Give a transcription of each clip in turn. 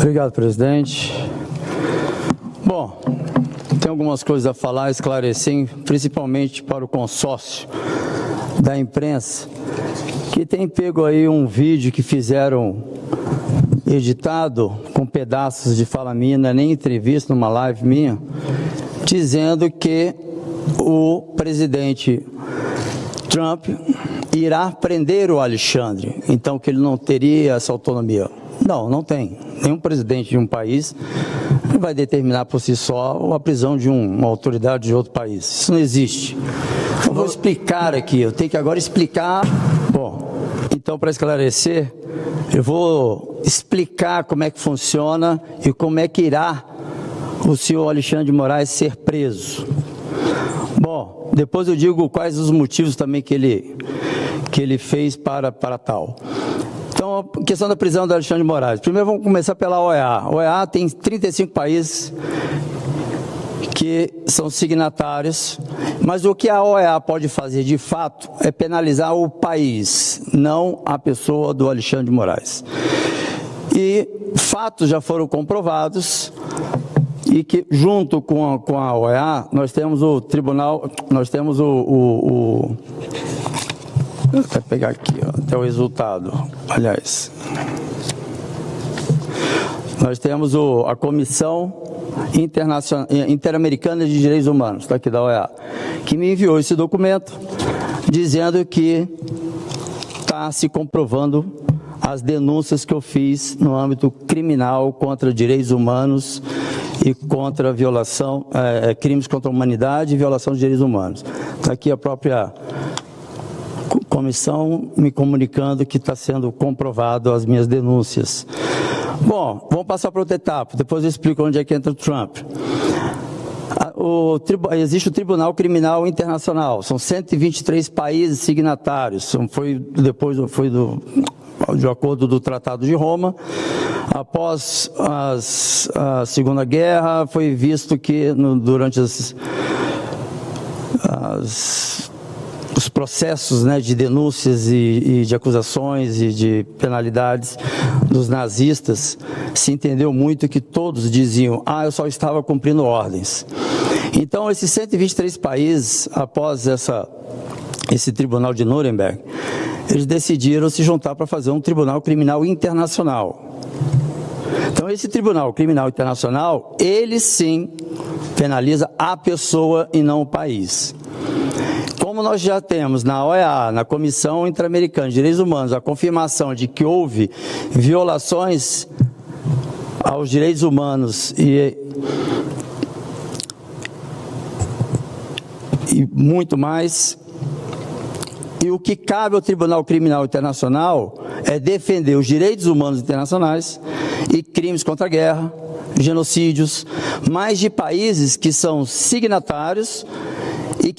Obrigado, presidente. Bom, tem algumas coisas a falar, esclarecer, principalmente para o consórcio da imprensa, que tem pego aí um vídeo que fizeram editado com pedaços de fala minha, não é nem entrevista, numa live minha, dizendo que o presidente Trump irá prender o Alexandre, então que ele não teria essa autonomia. Não, não tem. Nenhum presidente de um país vai determinar por si só a prisão de uma autoridade de outro país. Isso não existe. Eu vou explicar aqui, eu tenho que agora explicar. Bom, então para esclarecer, eu vou explicar como é que funciona e como é que irá o senhor Alexandre de Moraes ser preso. Bom, depois eu digo quais os motivos também que ele fez para tal. Então, a questão da prisão do Alexandre de Moraes. Primeiro vamos começar pela OEA. A OEA tem 35 países que são signatários, mas o que a OEA pode fazer de fato é penalizar o país, não a pessoa do Alexandre de Moraes. E fatos já foram comprovados e que junto com a OEA nós temos o tribunal, nós temos eu vou pegar aqui, ó, até o resultado. Aliás, nós temos a Comissão Interamericana de Direitos Humanos, está aqui da OEA, que me enviou esse documento dizendo que está se comprovando as denúncias que eu fiz no âmbito criminal contra direitos humanos e contra a violação, crimes contra a humanidade e violação de direitos humanos. Está aqui a própria comissão me comunicando que está sendo comprovado as minhas denúncias. Bom, vamos passar para outra etapa, depois eu explico onde é que entra o Trump. Existe o Tribunal Criminal Internacional, são 123 países signatários, foi de acordo do Tratado de Roma. Após a Segunda Guerra, foi visto que durante os processos, né, de denúncias e de acusações e de penalidades dos nazistas, se entendeu muito que todos diziam: eu só estava cumprindo ordens. Então, esses 123 países, após esse tribunal de Nuremberg, eles decidiram se juntar para fazer um tribunal criminal internacional. Então, esse tribunal criminal internacional, ele sim penaliza a pessoa e não o país. Como nós já temos na OEA, na Comissão Interamericana de Direitos Humanos, a confirmação de que houve violações aos direitos humanos e muito mais, e o que cabe ao Tribunal Criminal Internacional é defender os direitos humanos internacionais e crimes contra a guerra, genocídios, mas de países que são signatários e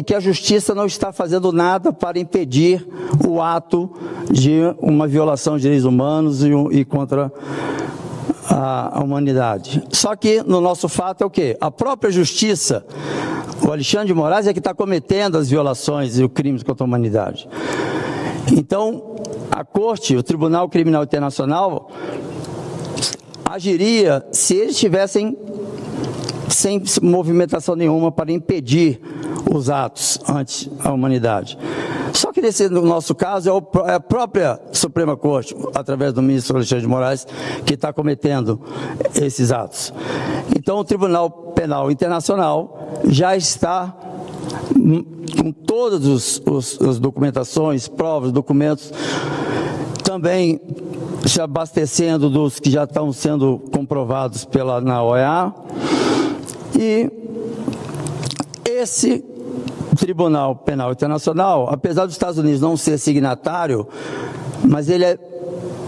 que a justiça não está fazendo nada para impedir o ato de uma violação de direitos humanos e contra a humanidade. Só que no nosso fato é o quê? A própria justiça, o Alexandre de Moraes é que está cometendo as violações e os crimes contra a humanidade. Então, a Corte, o Tribunal Criminal Internacional, agiria se eles estivessem sem movimentação nenhuma para impedir os atos ante a humanidade. Só que no nosso caso é a própria Suprema Corte, através do ministro Alexandre de Moraes, que está cometendo esses atos. Então o Tribunal Penal Internacional já está com todas as documentações, provas, documentos, também se abastecendo dos que já estão sendo comprovados na OEA. E esse Tribunal Penal Internacional, apesar dos Estados Unidos não ser signatário, mas ele é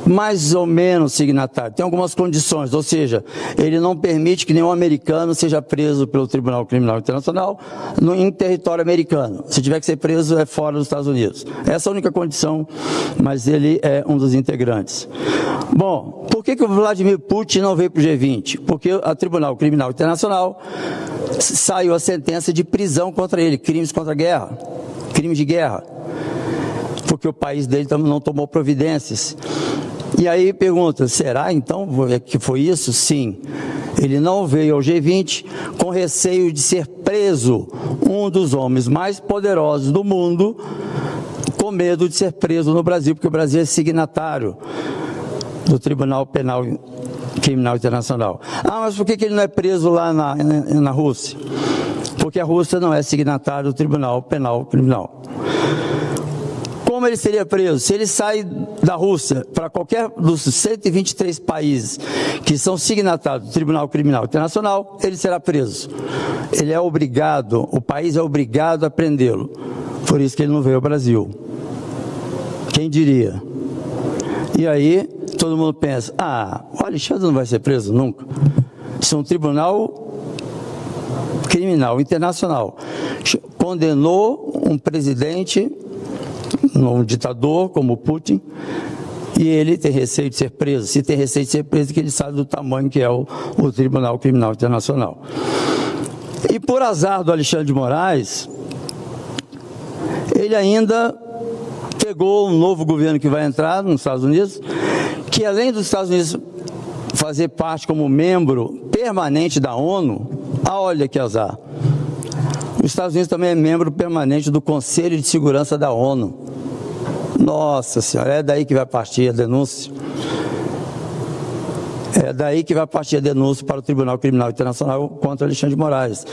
mais ou menos signatário, tem algumas condições, ou seja, ele não permite que nenhum americano seja preso pelo Tribunal Criminal Internacional em território americano. Se tiver que ser preso, é fora dos Estados Unidos. Essa é a única condição, mas ele é um dos integrantes. Bom, por que o Vladimir Putin não veio para o G20? Porque o Tribunal Criminal Internacional saiu a sentença de prisão contra ele, crimes contra a guerra, crimes de guerra, porque o país dele não tomou providências. E aí pergunta, será então que foi isso? Sim. Ele não veio ao G20 com receio de ser preso, um dos homens mais poderosos do mundo, com medo de ser preso no Brasil, porque o Brasil é signatário do Tribunal Penal Criminal Internacional. Ah, mas por que ele não é preso lá na Rússia? Porque a Rússia não é signatário do Tribunal Penal Criminal. Como ele seria preso? Se ele sai da Rússia para qualquer dos 123 países que são signatários do Tribunal Criminal Internacional, ele será preso. Ele é obrigado, o país é obrigado a prendê-lo. Por isso que ele não veio ao Brasil. Quem diria? E aí, todo mundo pensa, o Alexandre não vai ser preso nunca. Isso é um tribunal criminal internacional. Condenou um presidente, um ditador como Putin, e ele tem receio de ser preso. Se tem receio de ser preso, que ele sabe do tamanho que é o Tribunal Criminal Internacional. E por azar do Alexandre de Moraes, ele ainda pegou um novo governo que vai entrar nos Estados Unidos, que além dos Estados Unidos fazer parte como membro permanente da ONU, olha que azar, os Estados Unidos também é membro permanente do Conselho de Segurança da ONU. Nossa Senhora, é daí que vai partir a denúncia. É daí que vai partir a denúncia para o Tribunal Criminal Internacional contra Alexandre de Moraes.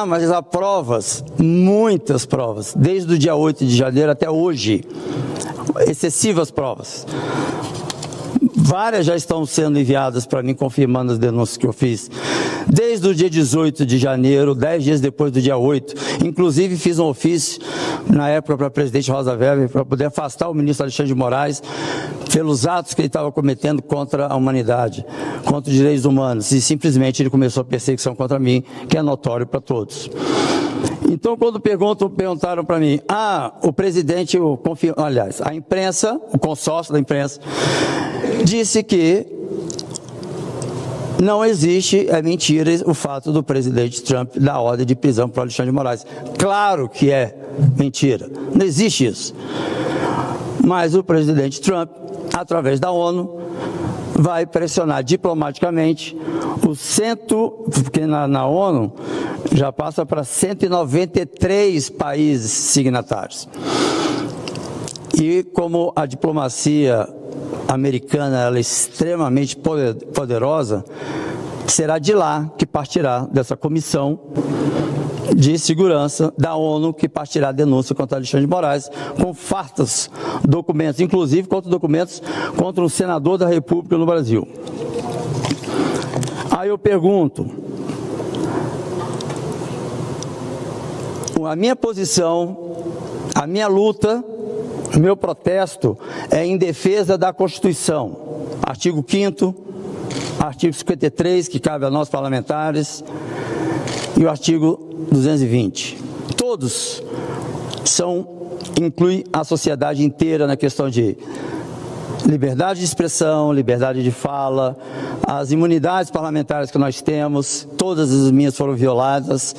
Mas há provas, muitas provas, desde o dia 8 de janeiro até hoje, excessivas provas. Várias já estão sendo enviadas para mim, confirmando as denúncias que eu fiz. Desde o dia 18 de janeiro, 10 dias depois do dia 8. Inclusive, fiz um ofício, na época, para a presidente Rosa Weber, para poder afastar o ministro Alexandre de Moraes pelos atos que ele estava cometendo contra a humanidade, contra os direitos humanos. E simplesmente ele começou a perseguição contra mim, que é notório para todos. Então, quando perguntaram para mim, o presidente, aliás, a imprensa, o consórcio da imprensa, disse que não existe, é mentira, o fato do presidente Trump dar ordem de prisão para Alexandre de Moraes. Claro que é mentira, não existe isso. Mas o presidente Trump, através da ONU, vai pressionar diplomaticamente porque na ONU já passa para 193 países signatários. E como a diplomacia americana ela é extremamente poderosa, será de lá que partirá dessa comissão de segurança da ONU que partirá a denúncia contra Alexandre de Moraes, com fartos documentos, inclusive documentos contra um senador da República no Brasil. Aí eu pergunto, a minha posição, a minha luta, o meu protesto é em defesa da Constituição, artigo 5º, artigo 53, que cabe a nós parlamentares, e o artigo 220. Todos incluem a sociedade inteira na questão de liberdade de expressão, liberdade de fala, as imunidades parlamentares que nós temos, todas as minhas foram violadas.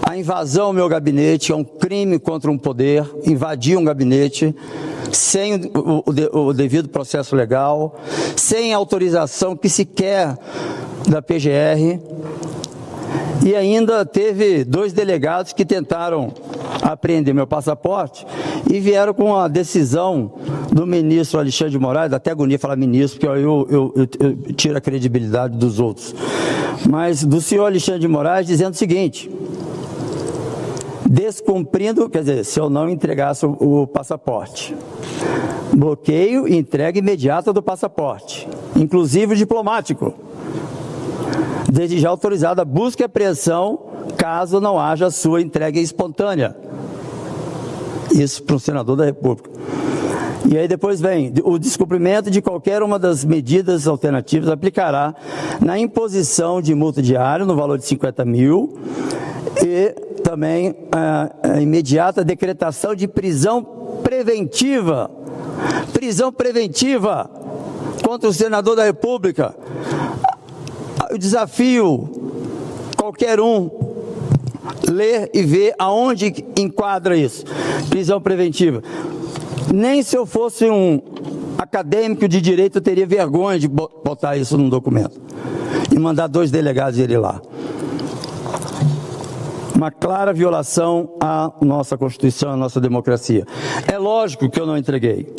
A invasão ao meu gabinete é um crime contra um poder, invadir um gabinete sem o devido processo legal, sem autorização que sequer da PGR. E ainda teve 2 delegados que tentaram apreender meu passaporte e vieram com a decisão do ministro Alexandre de Moraes, até agonia falar ministro, porque eu tiro a credibilidade dos outros, mas do senhor Alexandre de Moraes dizendo o seguinte: descumprindo, quer dizer, se eu não entregasse o passaporte, bloqueio e entrega imediata do passaporte, inclusive o diplomático, desde já autorizada a busca e apreensão, caso não haja sua entrega espontânea. Isso para um senador da República. E aí depois vem, o descumprimento de qualquer uma das medidas alternativas aplicará na imposição de multa diária no valor de 50 mil e também a imediata decretação de prisão preventiva contra o senador da República. Eu desafio qualquer um ler e ver aonde enquadra isso. Prisão preventiva. Nem se eu fosse a acadêmico de direito teria vergonha de botar isso num documento e mandar 2 delegados irem lá. Uma clara violação à nossa Constituição, à nossa democracia. É lógico que eu não entreguei.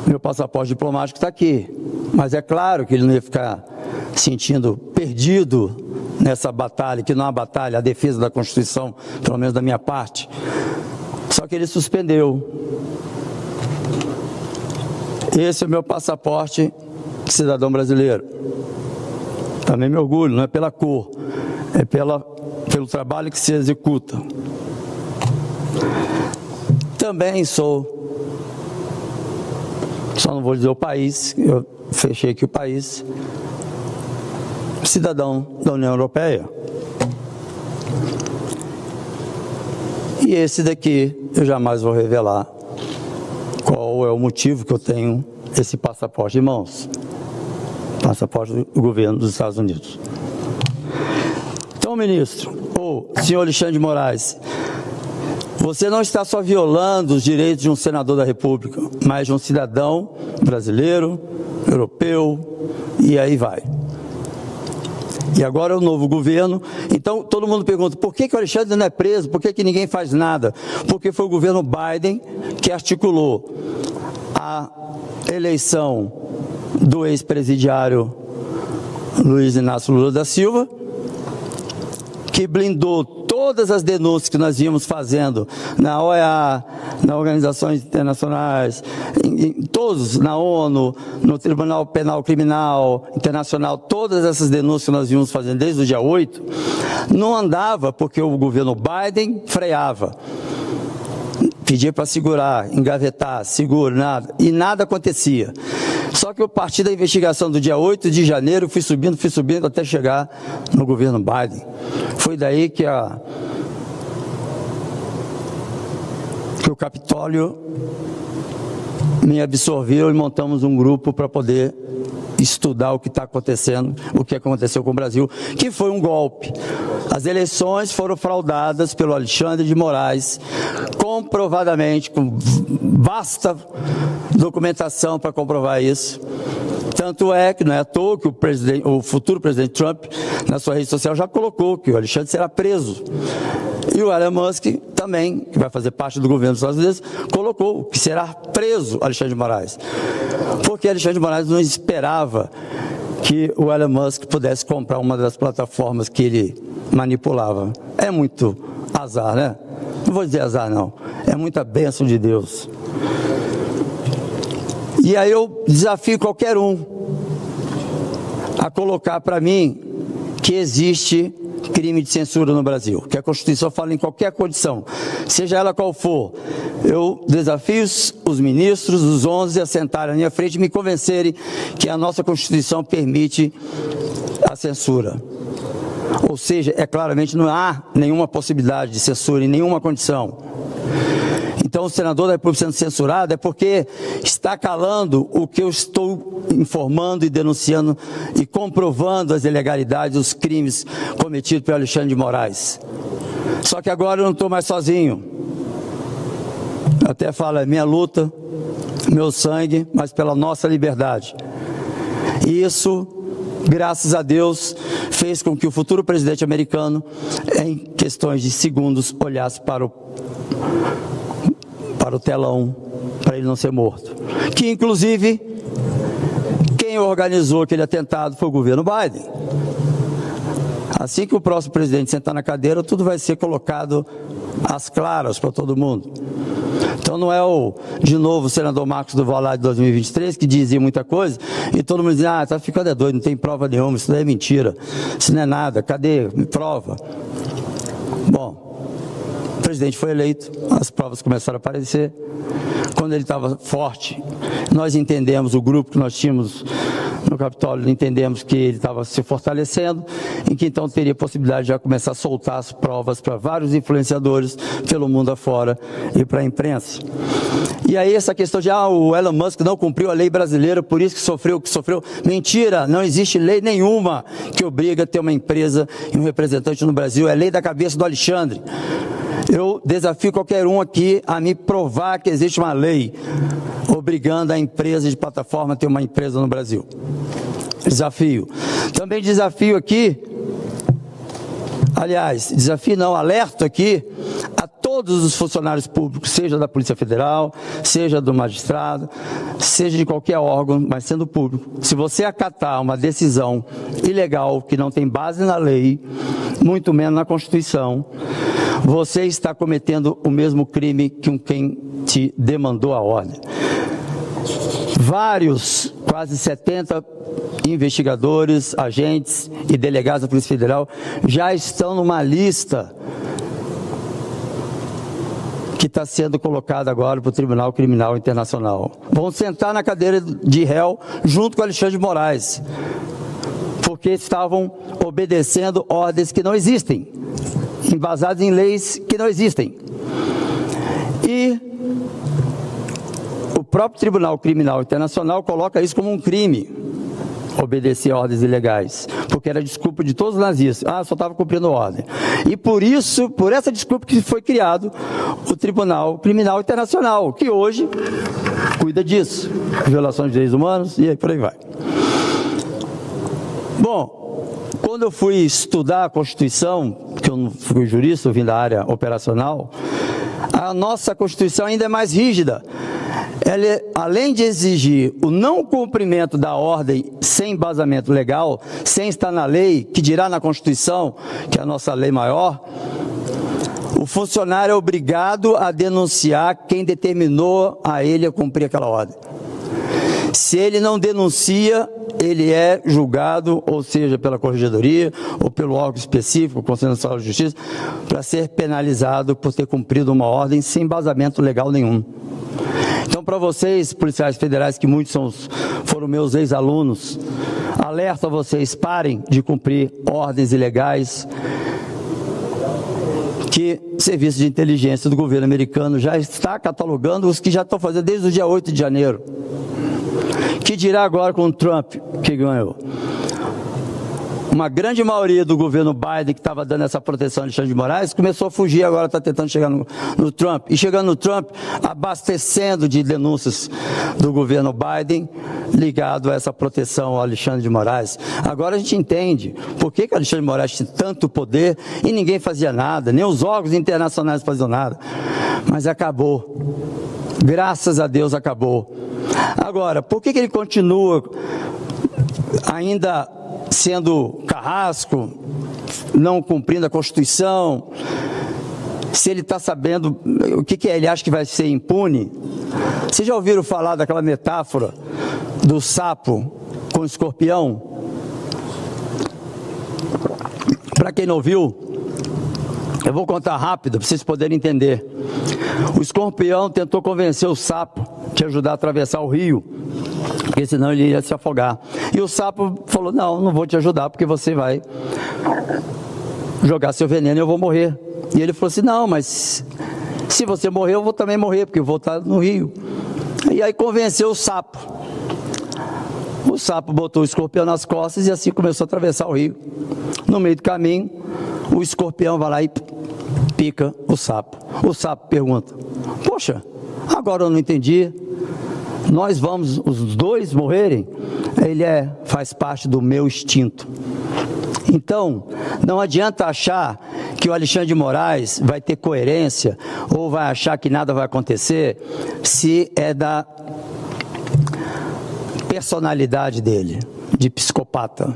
Meu passaporte diplomático está aqui, mas é claro que ele não ia ficar sentindo perdido nessa batalha, que não é uma batalha, a defesa da Constituição, pelo menos da minha parte. Só que ele suspendeu. Esse é o meu passaporte de cidadão brasileiro. Também me orgulho, não é pela cor, é pelo trabalho que se executa. Também sou, só não vou dizer o país, eu fechei aqui o país, cidadão da União Europeia. E esse daqui eu jamais vou revelar qual é o motivo que eu tenho esse passaporte em mãos. Passaporte do governo dos Estados Unidos. Então, ministro, senhor Alexandre de Moraes, você não está só violando os direitos de um senador da República, mas de um cidadão brasileiro, europeu, e aí vai. E agora é o novo governo. Então, todo mundo pergunta, por que o Alexandre não é preso? Por que ninguém faz nada? Porque foi o governo Biden que articulou a eleição do ex-presidiário Luiz Inácio Lula da Silva, que blindou todas as denúncias que nós íamos fazendo na OEA, nas organizações internacionais, todos, na ONU, no Tribunal Penal Criminal Internacional, todas essas denúncias que nós íamos fazendo desde o dia 8, não andava porque o governo Biden freava. Pedia para segurar, engavetar, seguro, nada, e nada acontecia. Só que a partir da investigação do dia 8 de janeiro, fui subindo até chegar no governo Biden. Foi daí que o Capitólio me absorveu e montamos um grupo para poder estudar o que está acontecendo, o que aconteceu com o Brasil, que foi um golpe. As eleições foram fraudadas pelo Alexandre de Moraes, comprovadamente, com vasta documentação para comprovar isso. Tanto é que não é à toa que o futuro presidente Trump, na sua rede social, já colocou que o Alexandre será preso. E o Elon Musk também, que vai fazer parte do governo dos Estados Unidos, colocou que será preso Alexandre de Moraes. Porque Alexandre de Moraes não esperava que o Elon Musk pudesse comprar uma das plataformas que ele manipulava. É muito azar, né? Não vou dizer azar, não. É muita bênção de Deus. E aí eu desafio qualquer um a colocar para mim que existe crime de censura no Brasil, que a Constituição fala em qualquer condição, seja ela qual for. Eu desafio os ministros, os 11, a sentarem à minha frente e me convencerem que a nossa Constituição permite a censura. Ou seja, claramente não há nenhuma possibilidade de censura em nenhuma condição. Então, o senador da República sendo censurado é porque está calando o que eu estou informando e denunciando e comprovando as ilegalidades, os crimes cometidos pelo Alexandre de Moraes. Só que agora eu não estou mais sozinho. Até falo, é minha luta, meu sangue, mas pela nossa liberdade. E isso, graças a Deus, fez com que o futuro presidente americano, em questões de segundos, olhasse para o telão, para ele não ser morto. Que, inclusive, quem organizou aquele atentado foi o governo Biden. Assim que o próximo presidente sentar na cadeira, tudo vai ser colocado às claras para todo mundo. Então não é de novo, o senador Marcos Duval lá de 2023, que dizia muita coisa, e todo mundo dizia, tá ficando doido, não tem prova nenhuma, isso daí é mentira, isso não é nada, cadê? Me prova. Bom, o presidente foi eleito, as provas começaram a aparecer. Quando ele estava forte, nós entendemos, o grupo que nós tínhamos no Capitólio, entendemos que ele estava se fortalecendo, e que então teria possibilidade de já começar a soltar as provas para vários influenciadores pelo mundo afora e para a imprensa. E aí essa questão de, o Elon Musk não cumpriu a lei brasileira, por isso que sofreu o que sofreu. Mentira, não existe lei nenhuma que obriga a ter uma empresa e um representante no Brasil, é lei da cabeça do Alexandre. Eu desafio qualquer um aqui a me provar que existe uma lei obrigando a empresa de plataforma a ter uma empresa no Brasil. Desafio. Também desafio aqui, aliás, desafio não, alerto aqui a todos os funcionários públicos, seja da Polícia Federal, seja do magistrado, seja de qualquer órgão, mas sendo público. Se você acatar uma decisão ilegal que não tem base na lei, muito menos na Constituição, você está cometendo o mesmo crime que quem te demandou a ordem. Vários, quase 70 investigadores, agentes e delegados da Polícia Federal já estão numa lista que está sendo colocada agora para o Tribunal Criminal Internacional. Vão sentar na cadeira de réu junto com Alexandre de Moraes, porque estavam obedecendo ordens que não existem, embasadas em leis que não existem. E o próprio Tribunal Criminal Internacional coloca isso como um crime, obedecer ordens ilegais, porque era desculpa de todos os nazistas. Só estava cumprindo ordem. E por isso, por essa desculpa que foi criado o Tribunal Criminal Internacional, que hoje cuida disso, violações de direitos humanos e aí por aí vai. Bom, quando eu fui estudar a Constituição, porque eu não fui jurista, eu vim da área operacional, a nossa Constituição ainda é mais rígida. Ela, além de exigir o não cumprimento da ordem sem embasamento legal, sem estar na lei, que dirá na Constituição, que é a nossa lei maior, o funcionário é obrigado a denunciar quem determinou a ele a cumprir aquela ordem. Se ele não denuncia, ele é julgado, ou seja, pela corregedoria ou pelo órgão específico, o Conselho Nacional de Justiça, para ser penalizado por ter cumprido uma ordem sem embasamento legal nenhum. Então, para vocês, policiais federais, que muitos foram meus ex-alunos, alerto a vocês, parem de cumprir ordens ilegais que o Serviço de Inteligência do governo americano já está catalogando, os que já estão fazendo desde o dia 8 de janeiro. Que dirá agora com o Trump, que ganhou? Uma grande maioria do governo Biden, que estava dando essa proteção a Alexandre de Moraes, começou a fugir, agora está tentando chegar no Trump. E chegando no Trump, abastecendo de denúncias do governo Biden, ligado a essa proteção ao Alexandre de Moraes. Agora a gente entende por que Alexandre de Moraes tinha tanto poder e ninguém fazia nada, nem os órgãos internacionais faziam nada. Mas acabou. Graças a Deus acabou. Agora, por que ele continua ainda sendo carrasco, não cumprindo a Constituição, se ele está sabendo o que é, ele acha que vai ser impune? Vocês já ouviram falar daquela metáfora do sapo com o escorpião? Para quem não ouviu, eu vou contar rápido para vocês poderem entender. O escorpião tentou convencer o sapo de ajudar a atravessar o rio, porque senão ele ia se afogar. E o sapo falou: não vou te ajudar, porque você vai jogar seu veneno e eu vou morrer. E ele falou assim: não, mas se você morrer, eu vou também morrer, porque eu vou estar no rio. E aí convenceu o sapo. O sapo botou o escorpião nas costas e assim começou a atravessar o rio. No meio do caminho, o escorpião vai lá e pica o sapo. O sapo pergunta: poxa, agora eu não entendi. Nós vamos os dois morrerem? Ele faz parte do meu instinto. Então, não adianta achar que o Alexandre de Moraes vai ter coerência ou vai achar que nada vai acontecer se é da personalidade dele, de psicopata.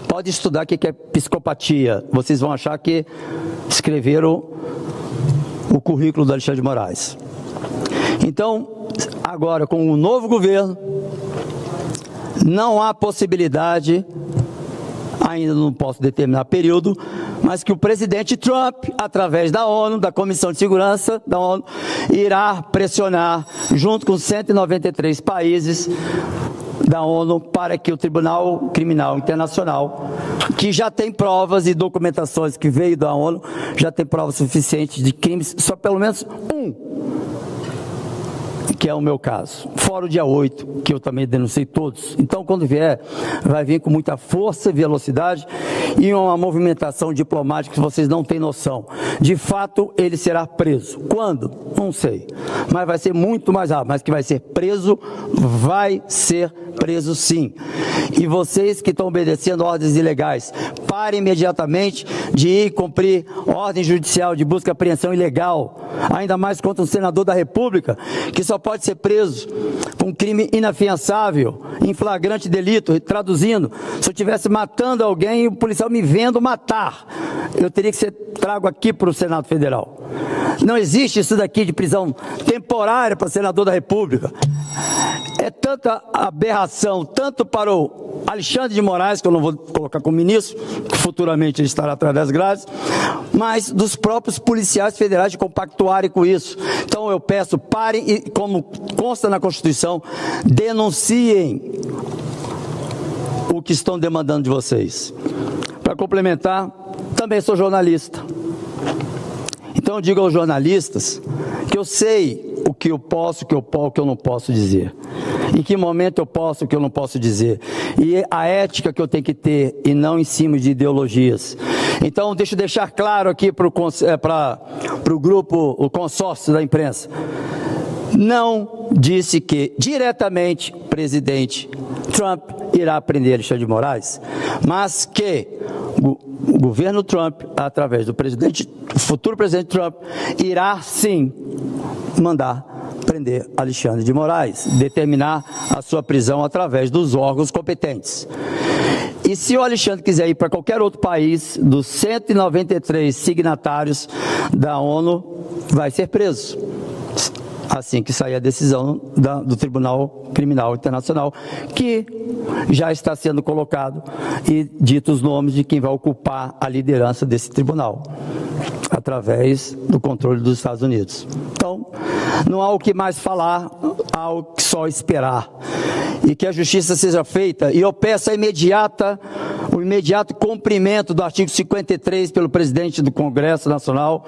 Pode estudar o que é psicopatia. Vocês vão achar que escreveram o currículo do Alexandre de Moraes. Então, agora com o novo governo, não há possibilidade, ainda não posso determinar período, mas que o presidente Trump, através da ONU, da Comissão de Segurança da ONU, irá pressionar, junto com 193 países da ONU, para que o Tribunal Criminal Internacional, que já tem provas e documentações que veio da ONU, já tem provas suficientes de crimes, só pelo menos um que é o meu caso. Fora o dia 8, que eu também denunciei todos. Então, quando vier, vai vir com muita força e velocidade e uma movimentação diplomática que vocês não têm noção. De fato, ele será preso. Quando? Não sei. Mas vai ser muito mais rápido. Mas que vai ser preso, vai ser preso sim. E vocês que estão obedecendo ordens ilegais, parem imediatamente de ir cumprir ordem judicial de busca e apreensão ilegal, ainda mais contra um senador da República, que só pode ser preso por um crime inafiançável, em flagrante delito. Traduzindo, se eu estivesse matando alguém e o policial me vendo matar, eu teria que ser trago aqui para o Senado Federal. Não existe isso daqui de prisão temporária para senador da República. É tanta aberração, tanto para o Alexandre de Moraes, que eu não vou colocar como ministro, que futuramente ele estará atrás das grades, mas dos próprios policiais federais de compactuarem com isso. Então eu peço, parem e, como consta na Constituição, denunciem o que estão demandando de vocês. Para complementar, também sou jornalista. Então eu digo aos jornalistas que eu sei o que eu posso, o que eu não posso dizer. Em que momento eu posso, o que eu não posso dizer. E a ética que eu tenho que ter, e não em cima de ideologias. Então deixa eu deixar claro aqui para o grupo, o consórcio da imprensa. Não disse que diretamente o presidente Trump irá prender Alexandre de Moraes, mas que o governo Trump, através do futuro presidente Trump, irá sim mandar prender Alexandre de Moraes, determinar a sua prisão através dos órgãos competentes. E se o Alexandre quiser ir para qualquer outro país, dos 193 signatários da ONU, vai ser preso. Assim que sair a decisão do Tribunal Criminal Internacional, que já está sendo colocado e dito os nomes de quem vai ocupar a liderança desse tribunal, através do controle dos Estados Unidos. Então, não há o que mais falar, há o que só esperar. E que a justiça seja feita, e eu peço o imediato cumprimento do artigo 53 pelo presidente do Congresso Nacional,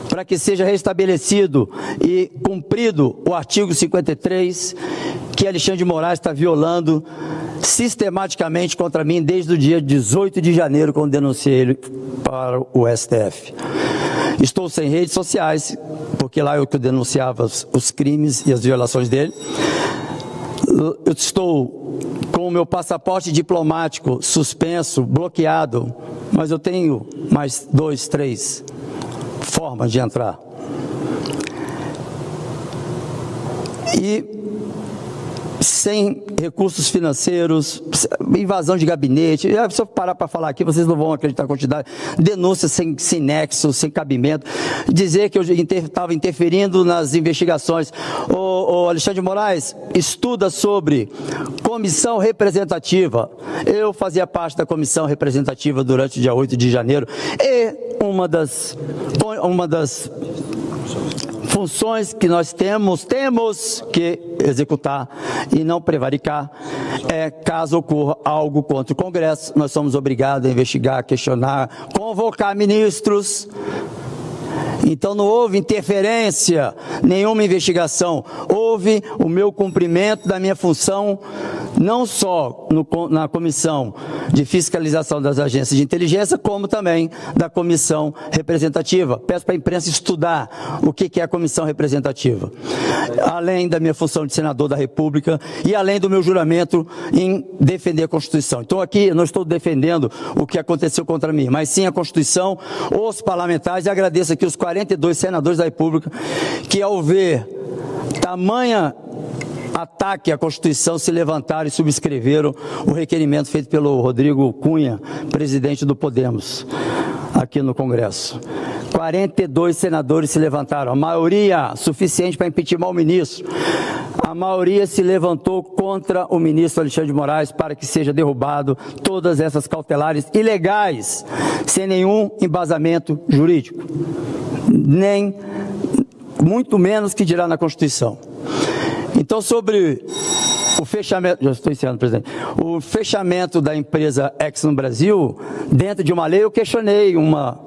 para que seja restabelecido e cumprido o artigo 53, que Alexandre de Moraes está violando sistematicamente contra mim desde o dia 18 de janeiro, quando denunciei ele para o STF. Estou sem redes sociais, porque lá eu que denunciava os crimes e as violações dele. Eu estou com o meu passaporte diplomático suspenso, bloqueado, mas eu tenho mais 2, 3 formas de entrar. E sem recursos financeiros, invasão de gabinete, se eu parar para falar aqui, vocês não vão acreditar a quantidade, denúncias sem nexo, sem cabimento, dizer que eu estava interferindo nas investigações. O Alexandre de Moraes estuda sobre comissão representativa. Eu fazia parte da comissão representativa durante o dia 8 de janeiro, e uma das funções que nós temos que executar e não prevaricar é, caso ocorra algo contra o Congresso, nós somos obrigados a investigar, questionar, convocar ministros. Então não houve interferência, nenhuma investigação, houve o meu cumprimento da minha função, não só na comissão de fiscalização das agências de inteligência, como também da comissão representativa. Peço para a imprensa estudar o que é a comissão representativa, além da minha função de senador da República e além do meu juramento em defender a Constituição. Então aqui eu não estou defendendo o que aconteceu contra mim, mas sim a Constituição, os parlamentares, e agradeço aqui os 42 senadores da República que, ao ver tamanha ataque à Constituição, se levantaram e subscreveram o requerimento feito pelo Rodrigo Cunha, presidente do Podemos, aqui no Congresso. 42 senadores se levantaram, a maioria suficiente para impeachment o ministro. A maioria se levantou contra o ministro Alexandre de Moraes para que seja derrubado todas essas cautelares ilegais, sem nenhum embasamento jurídico, nem muito menos que dirá na Constituição. Então, sobre o fechamento, já estou encerrando, presidente, o fechamento da empresa Exxon no Brasil, dentro de uma lei, eu questionei uma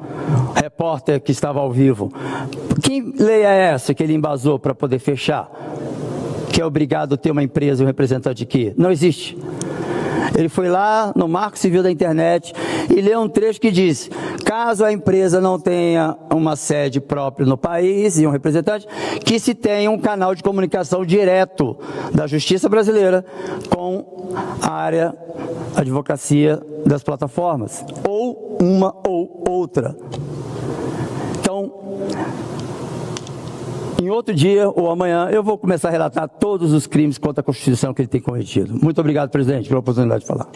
repórter que estava ao vivo. Que lei é essa que ele embasou para poder fechar? Que é obrigado a ter uma empresa e um representante aqui? Não existe. Ele foi lá no Marco Civil da Internet e leu um trecho que diz: caso a empresa não tenha uma sede própria no país e um representante, que se tenha um canal de comunicação direto da Justiça Brasileira com a área advocacia das plataformas, ou uma ou outra. Então, em outro dia ou amanhã, eu vou começar a relatar todos os crimes contra a Constituição que ele tem cometido. Muito obrigado, presidente, pela oportunidade de falar.